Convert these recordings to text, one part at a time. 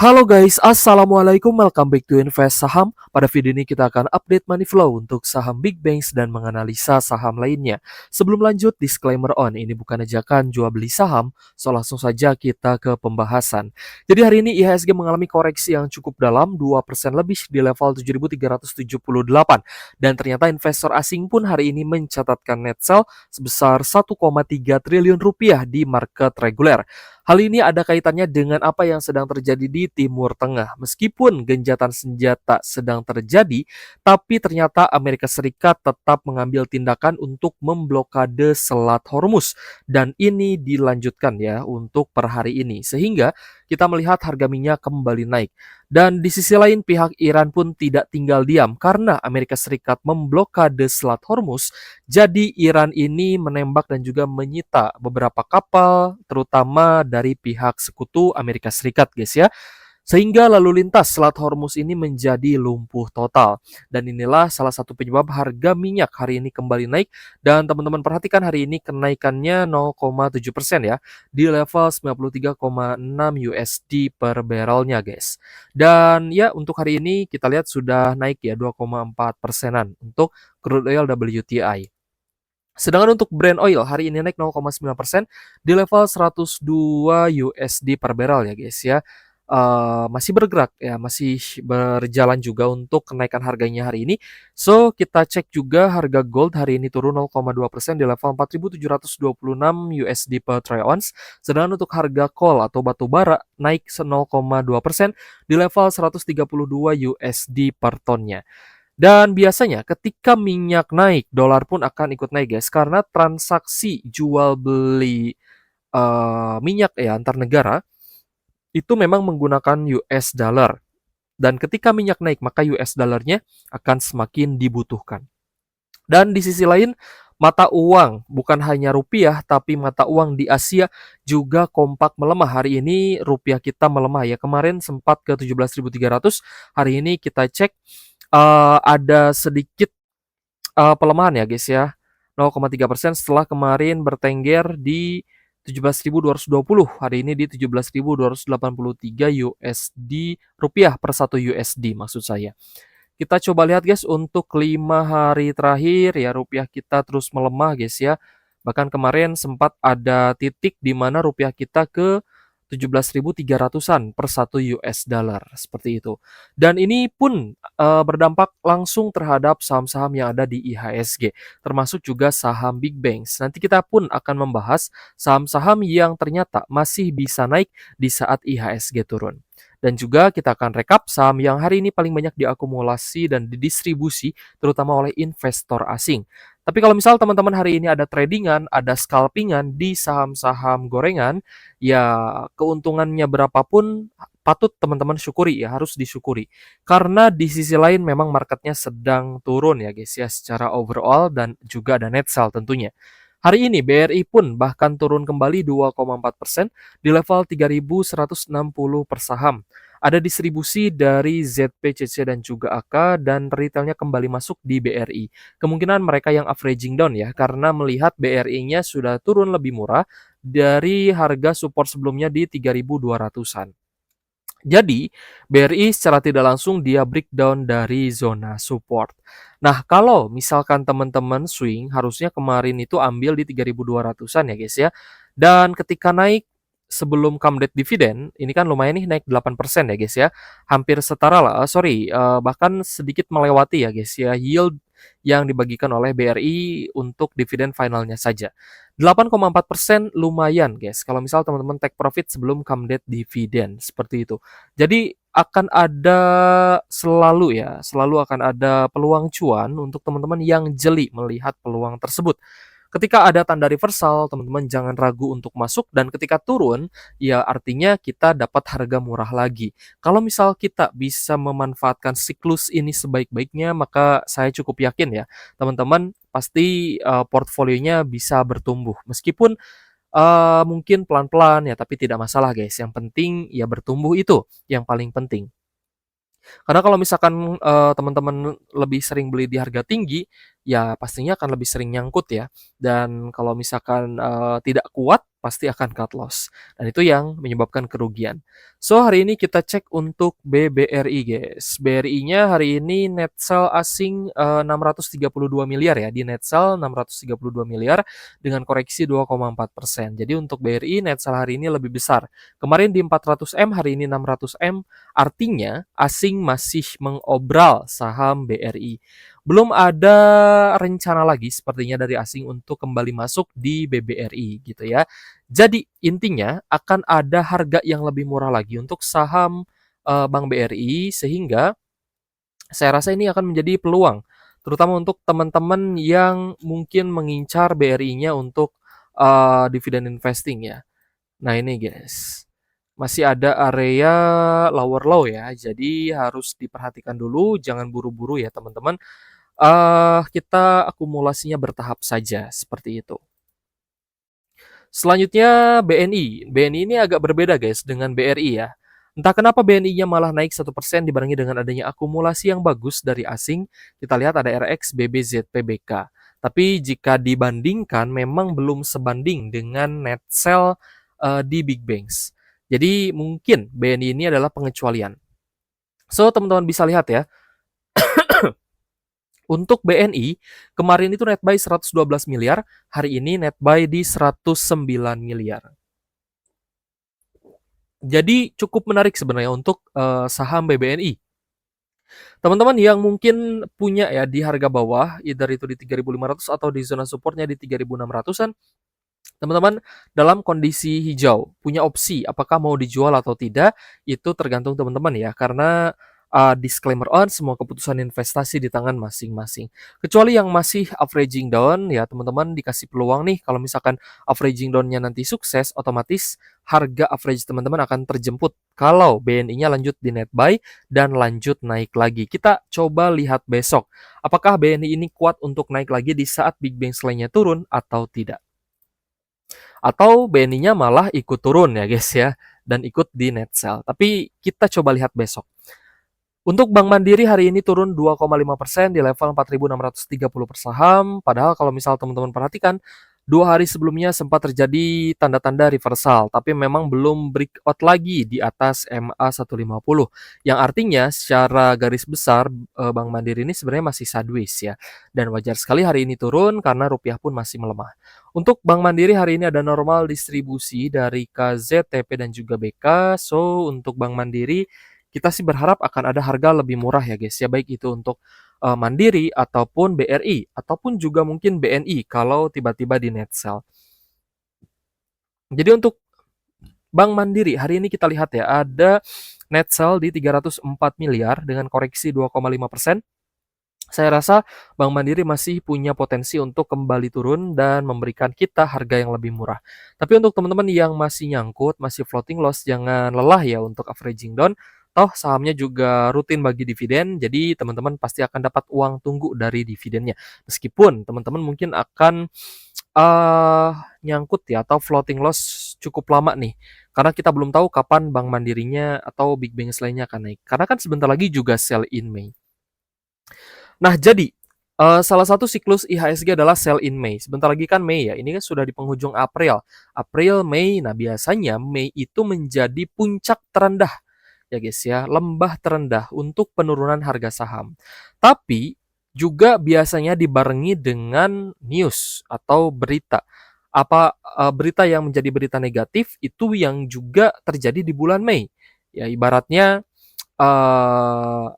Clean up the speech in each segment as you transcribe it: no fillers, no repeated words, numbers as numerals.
Halo guys, assalamualaikum, welcome back to Invest Saham. Pada video ini kita akan update money flow untuk saham big banks dan menganalisa saham lainnya. Sebelum lanjut, disclaimer on, ini bukan ajakan jual beli saham, so langsung saja kita ke pembahasan. Jadi hari ini IHSG mengalami koreksi yang cukup dalam, 2% lebih di level 7.378. Dan ternyata investor asing pun hari ini mencatatkan net sell sebesar 1,3 triliun rupiah di market reguler. Hal ini ada kaitannya dengan apa yang sedang terjadi di Timur Tengah. Meskipun genjatan senjata sedang terjadi, tapi ternyata Amerika Serikat tetap mengambil tindakan untuk memblokade Selat Hormuz. Dan ini dilanjutkan ya untuk per hari ini. Sehingga kita melihat harga minyak kembali naik. Dan di sisi lain pihak Iran pun tidak tinggal diam karena Amerika Serikat memblokade Selat Hormuz. Jadi Iran ini menembak dan juga menyita beberapa kapal terutama dari pihak sekutu Amerika Serikat guys ya. Sehingga lalu lintas Selat Hormuz ini menjadi lumpuh total. Dan inilah salah satu penyebab harga minyak hari ini kembali naik. Dan teman-teman perhatikan hari ini kenaikannya 0,7% ya. Di level 93,6 USD per barrelnya guys. Dan ya untuk hari ini kita lihat sudah naik ya 2,4%-an untuk crude oil WTI. Sedangkan untuk Brent oil hari ini naik 0,9% di level 102 USD per barrel ya guys ya. Masih bergerak ya, masih berjalan juga untuk kenaikan harganya hari ini. So, kita cek juga harga gold hari ini turun 0,2% di level 4.726 USD per troy ounce. Sedangkan untuk harga coal atau batu bara naik 0,2% di level 132 USD per tonnya. Dan biasanya ketika minyak naik, dolar pun akan ikut naik guys, karena transaksi jual beli minyak ya antar negara itu memang menggunakan US dollar. Dan ketika minyak naik, maka US dollarnya akan semakin dibutuhkan. Dan di sisi lain, mata uang bukan hanya rupiah, tapi mata uang di Asia juga kompak melemah. Hari ini rupiah kita melemah ya. Kemarin sempat ke 17.300, hari ini kita cek ada sedikit pelemahan ya guys ya, 0,3% setelah kemarin bertengger di 17.220, hari ini di 17.283 USD rupiah per 1 USD maksud saya. Kita coba lihat guys untuk 5 hari terakhir ya rupiah kita terus melemah guys ya. Bahkan kemarin sempat ada titik di mana rupiah kita ke 17.300-an per 1 US dollar seperti itu. Dan ini pun berdampak langsung terhadap saham-saham yang ada di IHSG, termasuk juga saham big banks. Nanti kita pun akan membahas saham-saham yang ternyata masih bisa naik di saat IHSG turun. Dan juga kita akan rekap saham yang hari ini paling banyak diakumulasi dan didistribusi terutama oleh investor asing. Tapi kalau misal teman-teman hari ini ada tradingan, ada scalpingan di saham-saham gorengan, ya keuntungannya berapapun patut teman-teman syukuri ya, harus disyukuri. Karena di sisi lain memang marketnya sedang turun ya guys ya, secara overall dan juga ada net sell tentunya. Hari ini BRI pun bahkan turun kembali 2,4% di level 3.160 per saham. Ada distribusi dari ZPCC dan juga AK dan retailnya kembali masuk di BRI. Kemungkinan mereka yang averaging down ya, karena melihat BRI-nya sudah turun lebih murah dari harga support sebelumnya di 3.200-an. Jadi, BRI secara tidak langsung dia breakdown dari zona support. Nah, kalau misalkan teman-teman swing, harusnya kemarin itu ambil di 3.200-an ya guys ya. Dan ketika naik sebelum come date dividend, ini kan lumayan nih naik 8% ya guys ya. Hampir setara lah, bahkan sedikit melewati ya guys ya, yield yang dibagikan oleh BRI untuk dividen finalnya saja. 8,4% lumayan guys, kalau misal teman-teman take profit sebelum come date dividend, seperti itu. Jadi akan ada selalu akan ada peluang cuan untuk teman-teman yang jeli melihat peluang tersebut. Ketika ada tanda reversal, teman-teman jangan ragu untuk masuk dan ketika turun, ya artinya kita dapat harga murah lagi. Kalau misal kita bisa memanfaatkan siklus ini sebaik-baiknya, maka saya cukup yakin ya, teman-teman pasti portfolionya bisa bertumbuh. Meskipun mungkin pelan-pelan ya, tapi tidak masalah guys. Yang penting ya bertumbuh itu yang paling penting. Karena kalau misalkan teman-teman lebih sering beli di harga tinggi, ya pastinya akan lebih sering nyangkut ya. Dan kalau misalkan tidak kuat pasti akan cut loss. Dan itu yang menyebabkan kerugian. So, hari ini kita cek untuk BBRI, guys. BRI-nya hari ini net sell asing 632 miliar ya. Di net sell 632 miliar dengan koreksi 2,4%. Jadi untuk BRI net sell hari ini lebih besar. Kemarin di 400M, hari ini 600M. Artinya asing masih mengobral saham BRI. Belum ada rencana lagi sepertinya dari asing untuk kembali masuk di BBRI gitu ya. Jadi intinya akan ada harga yang lebih murah lagi untuk saham Bank BRI, sehingga saya rasa ini akan menjadi peluang terutama untuk teman-teman yang mungkin mengincar BRI-nya untuk dividen investing ya. Nah ini guys, masih ada area lower low ya, jadi harus diperhatikan dulu, jangan buru-buru ya teman-teman. Kita akumulasinya bertahap saja, seperti itu. Selanjutnya BNI. BNI ini agak berbeda guys dengan BRI ya. Entah kenapa BNI-nya malah naik 1% dibarengi dengan adanya akumulasi yang bagus dari asing. Kita lihat ada RX, BBZ, PBK. Tapi jika dibandingkan memang belum sebanding dengan net sell di big banks. Jadi mungkin BNI ini adalah pengecualian. So teman-teman bisa lihat ya, untuk BNI, kemarin itu net buy 112 miliar, hari ini net buy di 109 miliar. Jadi cukup menarik sebenarnya untuk saham BBNI. Teman-teman yang mungkin punya ya di harga bawah, either itu di 3.500 atau di zona supportnya di 3.600-an, teman-teman dalam kondisi hijau, punya opsi apakah mau dijual atau tidak, itu tergantung teman-teman ya, karena disclaimer on, semua keputusan investasi di tangan masing-masing. Kecuali yang masih averaging down, ya teman-teman dikasih peluang nih, kalau misalkan averaging down-nya nanti sukses, otomatis harga average teman-teman akan terjemput. Kalau BNI-nya lanjut di net buy dan lanjut naik lagi. Kita coba lihat besok, apakah BNI ini kuat untuk naik lagi di saat big banks lainnya turun atau tidak. Atau BNI-nya malah ikut turun ya guys ya, dan ikut di net sell. Tapi kita coba lihat besok. Untuk Bank Mandiri hari ini turun 2,5% di level 4.630 per saham. Padahal kalau misal teman-teman perhatikan, 2 hari sebelumnya sempat terjadi tanda-tanda reversal, tapi memang belum breakout lagi di atas MA 150. Yang artinya secara garis besar Bank Mandiri ini sebenarnya masih sideways ya. Dan wajar sekali hari ini turun karena rupiah pun masih melemah. Untuk Bank Mandiri hari ini ada normal distribusi dari KZ, TP dan juga BK. So untuk Bank Mandiri kita sih berharap akan ada harga lebih murah ya guys ya, baik itu untuk Mandiri ataupun BRI ataupun juga mungkin BNI kalau tiba-tiba di net sell. Jadi untuk Bank Mandiri hari ini kita lihat ya, ada net sell di 304 miliar dengan koreksi 2,5%. Saya rasa Bank Mandiri masih punya potensi untuk kembali turun dan memberikan kita harga yang lebih murah. Tapi untuk teman-teman yang masih nyangkut, masih floating loss, jangan lelah ya untuk averaging down. Toh sahamnya juga rutin bagi dividen, jadi teman-teman pasti akan dapat uang tunggu dari dividennya. Meskipun teman-teman mungkin akan nyangkut ya atau floating loss cukup lama nih. Karena kita belum tahu kapan Bank Mandirinya atau Big Bank lainnya akan naik. Karena kan sebentar lagi juga sell in Mei. Nah, jadi salah satu siklus IHSG adalah sell in Mei. Sebentar lagi kan Mei ya. Ini kan sudah di penghujung April. April, Mei. Nah, biasanya Mei itu menjadi puncak terendah ya guys ya, lembah terendah untuk penurunan harga saham. Tapi juga biasanya dibarengi dengan news atau berita. Berita yang menjadi berita negatif itu yang juga terjadi di bulan Mei. Ya ibaratnya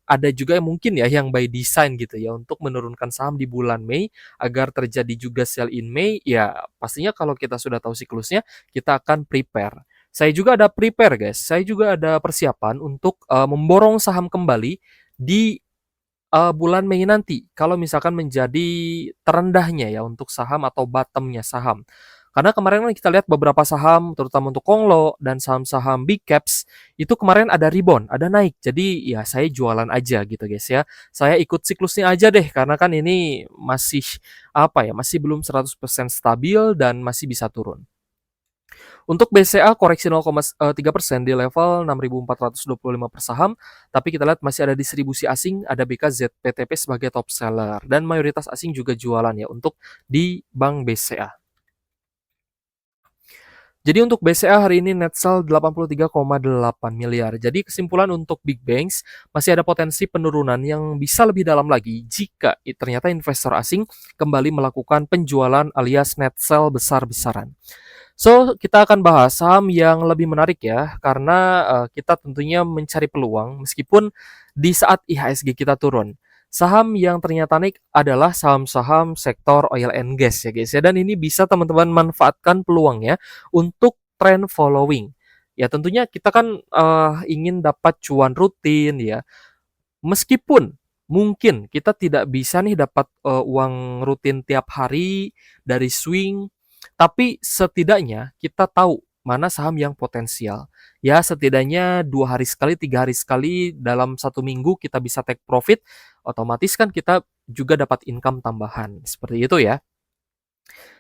ada juga yang mungkin ya yang by design gitu ya untuk menurunkan saham di bulan Mei agar terjadi juga sell in Mei. Ya pastinya kalau kita sudah tahu siklusnya, kita akan prepare. Saya juga ada prepare guys, saya juga ada persiapan untuk memborong saham kembali di bulan Mei nanti. Kalau misalkan menjadi terendahnya ya untuk saham atau bottomnya saham. Karena kemarin kan kita lihat beberapa saham, terutama untuk Konglo dan saham-saham big caps, itu kemarin ada rebound, ada naik. Jadi ya saya jualan aja gitu guys ya. Saya ikut siklusnya aja deh, karena kan ini masih masih belum 100% stabil dan masih bisa turun. Untuk BCA koreksi 0,3% di level 6.425 per saham, tapi kita lihat masih ada distribusi asing, ada BKZ, PTP sebagai top seller, dan mayoritas asing juga jualan ya untuk di Bank BCA. Jadi untuk BCA hari ini net sell 83,8 miliar. Jadi kesimpulan untuk big banks, masih ada potensi penurunan yang bisa lebih dalam lagi jika ternyata investor asing kembali melakukan penjualan alias net sell besar-besaran. So, kita akan bahas saham yang lebih menarik ya, karena kita tentunya mencari peluang meskipun di saat IHSG kita turun. Saham yang ternyata naik adalah saham-saham sektor oil and gas ya guys ya, dan ini bisa teman-teman manfaatkan peluangnya untuk trend following. Ya tentunya kita kan ingin dapat cuan rutin ya, meskipun mungkin kita tidak bisa nih dapat uang rutin tiap hari dari swing, tapi setidaknya kita tahu mana saham yang potensial. Ya setidaknya 2 hari sekali, 3 hari sekali dalam 1 minggu kita bisa take profit, otomatis kan kita juga dapat income tambahan. Seperti itu ya.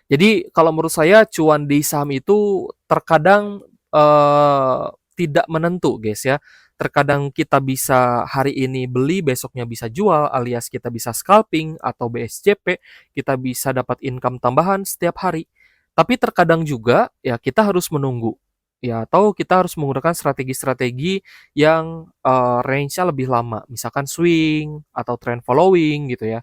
Jadi kalau menurut saya cuan di saham itu terkadang tidak menentu guys ya. Terkadang kita bisa hari ini beli, besoknya bisa jual, alias kita bisa scalping atau BSCP, kita bisa dapat income tambahan setiap hari. Tapi terkadang juga ya kita harus menunggu. Ya, atau kita harus menggunakan strategi-strategi yang range-nya lebih lama, misalkan swing atau trend following gitu ya.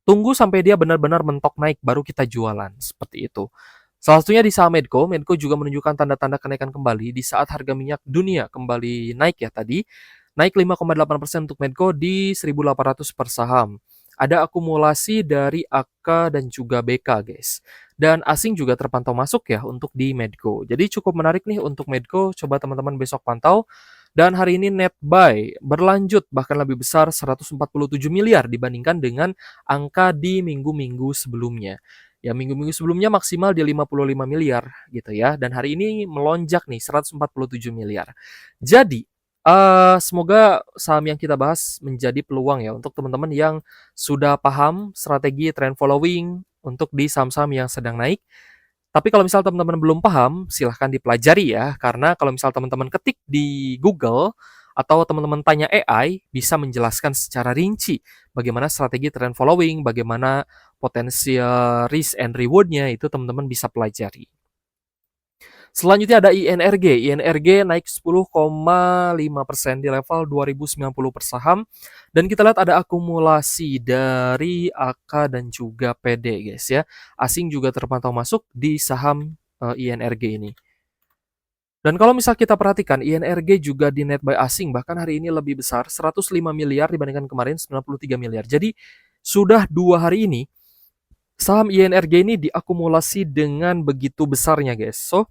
Tunggu sampai dia benar-benar mentok naik baru kita jualan, seperti itu. Salah satunya di saham Medco. Medco juga menunjukkan tanda-tanda kenaikan kembali di saat harga minyak dunia kembali naik ya tadi. Naik 5,8% untuk Medco di 1.800 per saham. Ada akumulasi dari AK dan juga BK guys. Dan asing juga terpantau masuk ya untuk di Medco. Jadi cukup menarik nih untuk Medco. Coba teman-teman besok pantau. Dan hari ini net buy berlanjut bahkan lebih besar 147 miliar dibandingkan dengan angka di minggu-minggu sebelumnya. Ya minggu-minggu sebelumnya maksimal di 55 miliar gitu ya. Dan hari ini melonjak nih 147 miliar. Jadi semoga saham yang kita bahas menjadi peluang ya untuk teman-teman yang sudah paham strategi trend following untuk di saham-saham yang sedang naik. Tapi kalau misal teman-teman belum paham, silahkan dipelajari ya. Karena kalau misal teman-teman ketik di Google atau teman-teman tanya AI, bisa menjelaskan secara rinci bagaimana strategi trend following, bagaimana potensial risk and reward-nya, itu teman-teman bisa pelajari. Selanjutnya ada INRG. INRG naik 10,5% di level 2090 per saham. Dan kita lihat ada akumulasi dari AK dan juga PD guys ya. Asing juga terpantau masuk di saham INRG ini. Dan kalau misal kita perhatikan, INRG juga di net buy asing bahkan hari ini lebih besar, 105 miliar dibandingkan kemarin 93 miliar. Jadi sudah 2 hari ini saham INRG ini diakumulasi dengan begitu besarnya guys. So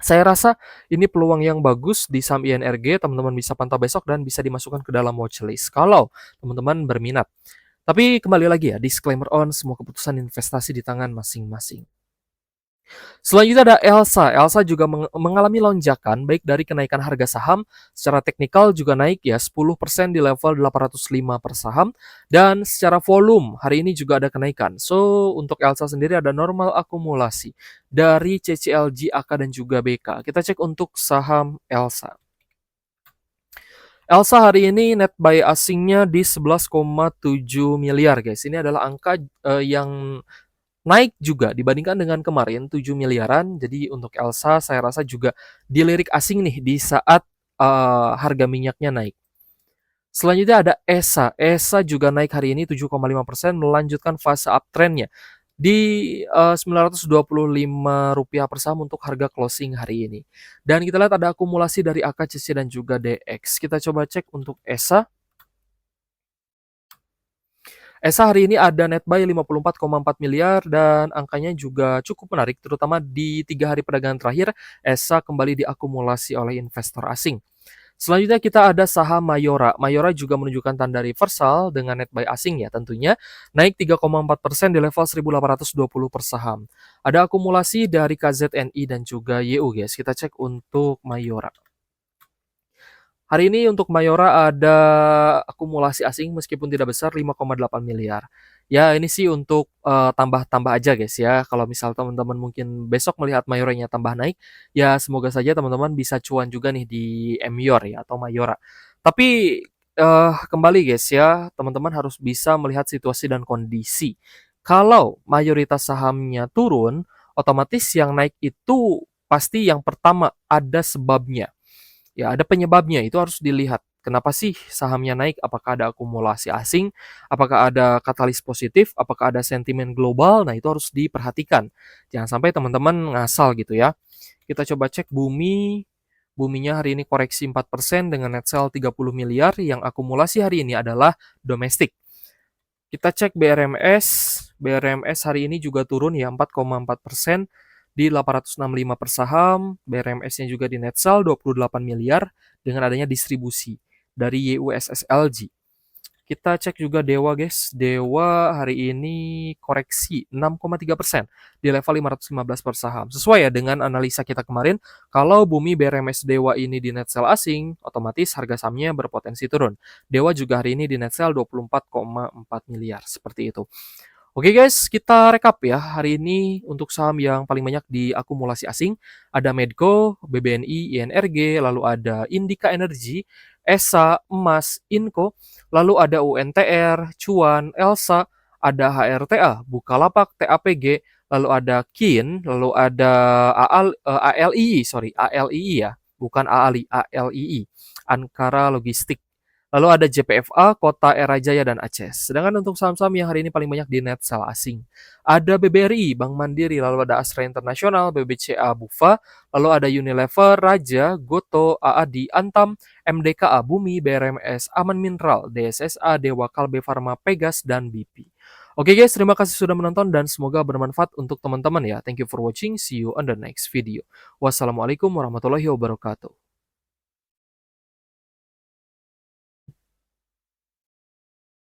saya rasa ini peluang yang bagus di saham INRG, teman-teman bisa pantau besok dan bisa dimasukkan ke dalam watchlist kalau teman-teman berminat. Tapi kembali lagi ya, disclaimer on, semua keputusan investasi di tangan masing-masing. Selanjutnya ada Elsa. Elsa juga mengalami lonjakan baik dari kenaikan harga saham, secara teknikal juga naik ya 10% di level 805 per saham, dan secara volume hari ini juga ada kenaikan. So untuk Elsa sendiri ada normal akumulasi dari CCLG, AK dan juga BK. Kita cek untuk saham Elsa. Elsa hari ini net buy asingnya di 11,7 miliar guys. Ini adalah angka yang naik juga dibandingkan dengan kemarin 7 miliaran. Jadi untuk Elsa saya rasa juga dilirik asing nih di saat harga minyaknya naik. Selanjutnya ada ESA. ESA juga naik hari ini 7,5% melanjutkan fase uptrendnya di Rp925 per saham untuk harga closing hari ini. Dan kita lihat ada akumulasi dari AKCC dan juga DX. Kita coba cek untuk ESA. ESA hari ini ada net buy 54,4 miliar dan angkanya juga cukup menarik, terutama di 3 hari perdagangan terakhir ESA kembali diakumulasi oleh investor asing. Selanjutnya kita ada saham Mayora. Mayora juga menunjukkan tanda reversal dengan net buy asing ya tentunya, naik 3,4% di level 1.820 per saham. Ada akumulasi dari KZNI dan juga YU guys. Kita cek untuk Mayora. Hari ini untuk Mayora ada akumulasi asing meskipun tidak besar 5,8 miliar. Ya ini sih untuk tambah-tambah aja guys ya. Kalau misal teman-teman mungkin besok melihat Mayoranya tambah naik, ya semoga saja teman-teman bisa cuan juga nih di Emior ya atau Mayora. Tapi kembali guys ya, teman-teman harus bisa melihat situasi dan kondisi. Kalau mayoritas sahamnya turun, otomatis yang naik itu pasti yang pertama ada sebabnya. Ya, ada penyebabnya, itu harus dilihat. Kenapa sih sahamnya naik? Apakah ada akumulasi asing? Apakah ada katalis positif? Apakah ada sentimen global? Nah, itu harus diperhatikan. Jangan sampai teman-teman ngasal gitu ya. Kita coba cek Bumi. Buminya hari ini koreksi 4% dengan net sale 30 miliar. Yang akumulasi hari ini adalah domestik. Kita cek BRMS. BRMS hari ini juga turun ya 4,4% di 865 per saham. BRMS-nya juga di net sale 28 miliar dengan adanya distribusi dari YUSSLG. Kita cek juga Dewa guys. Dewa hari ini koreksi 6,3% di level 515 per saham. Sesuai ya dengan analisa kita kemarin, kalau Bumi BRMS Dewa ini di net sell asing, otomatis harga sahamnya berpotensi turun. Dewa juga hari ini di net sell 24,4 miliar, seperti itu. Oke guys, kita rekap ya. Hari ini untuk saham yang paling banyak diakumulasi asing, ada Medco, BBNI, INRG, lalu ada Indika Energy, ESA, Emas, Inco, lalu ada UNTR, Cuan, Elsa, ada HRTA, Bukalapak, TAPG, lalu ada KIN, lalu ada ALII ya, bukan AALI, ALII, Ankara Logistik. Lalu ada JPFA, Kota Era Jaya, dan Aceh. Sedangkan untuk saham-saham yang hari ini paling banyak di net sell asing. Ada BBRI, Bank Mandiri, lalu ada Astra Internasional, BBCA, Bufa, lalu ada Unilever, Raja, Goto, AAD, Antam, MDKA, Bumi, BRMS, Aman Mineral, DSSA, Dewa Kalbe Farma, Pegas, dan BP. Oke guys, terima kasih sudah menonton dan semoga bermanfaat untuk teman-teman ya. Thank you for watching, see you on the next video. Wassalamualaikum warahmatullahi wabarakatuh.